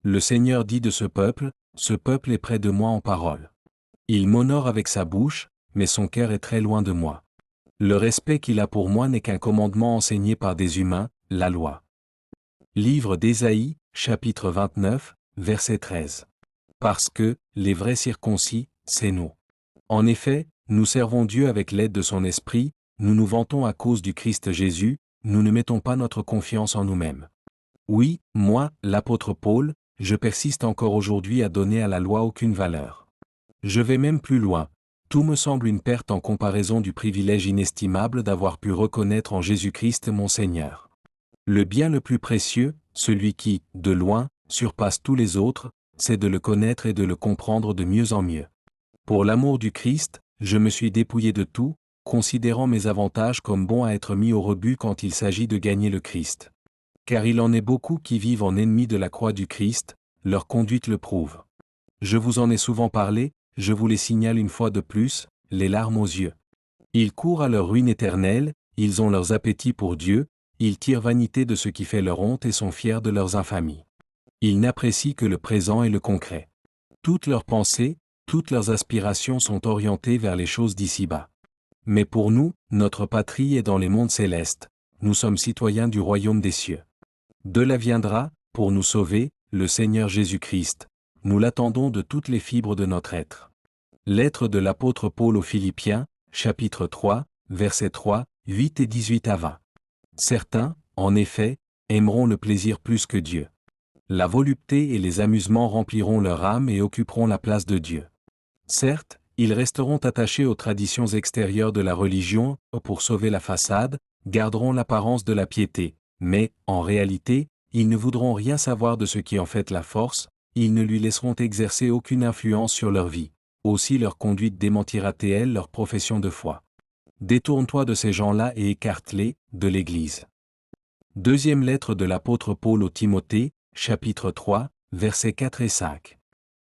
Le Seigneur dit de ce peuple est près de moi en parole. Il m'honore avec sa bouche, mais son cœur est très loin de moi. Le respect qu'il a pour moi n'est qu'un commandement enseigné par des humains, la loi. Livre d'Ésaïe, chapitre 29, verset 13. Parce que, les vrais circoncis, c'est nous. En effet, nous servons Dieu avec l'aide de son Esprit, nous nous vantons à cause du Christ Jésus, nous ne mettons pas notre confiance en nous-mêmes. Oui, moi, l'apôtre Paul, je persiste encore aujourd'hui à donner à la loi aucune valeur. Je vais même plus loin. Tout me semble une perte en comparaison du privilège inestimable d'avoir pu reconnaître en Jésus-Christ mon Seigneur. Le bien le plus précieux, celui qui, de loin, surpasse tous les autres, c'est de le connaître et de le comprendre de mieux en mieux. Pour l'amour du Christ, je me suis dépouillé de tout, considérant mes avantages comme bons à être mis au rebut quand il s'agit de gagner le Christ. Car il en est beaucoup qui vivent en ennemis de la croix du Christ, leur conduite le prouve. Je vous en ai souvent parlé, je vous les signale une fois de plus, les larmes aux yeux. Ils courent à leur ruine éternelle, ils ont leurs appétits pour Dieu, ils tirent vanité de ce qui fait leur honte et sont fiers de leurs infamies. Ils n'apprécient que le présent et le concret. Toutes leurs pensées, toutes leurs aspirations sont orientées vers les choses d'ici-bas. Mais pour nous, notre patrie est dans les mondes célestes, nous sommes citoyens du royaume des cieux. De là viendra, pour nous sauver, le Seigneur Jésus-Christ. Nous l'attendons de toutes les fibres de notre être. Lettre de l'apôtre Paul aux Philippiens, chapitre 3, versets 3, 8 et 18 à 20. Certains, en effet, aimeront le plaisir plus que Dieu. La volupté et les amusements rempliront leur âme et occuperont la place de Dieu. Certes, ils resteront attachés aux traditions extérieures de la religion, pour sauver la façade, garderont l'apparence de la piété, mais, en réalité, ils ne voudront rien savoir de ce qui en fait la force, ils ne lui laisseront exercer aucune influence sur leur vie. Aussi leur conduite démentira-t-elle leur profession de foi. Détourne-toi de ces gens-là et écarte-les de l'Église. Deuxième lettre de l'apôtre Paul au Timothée, chapitre 3, versets 4 et 5.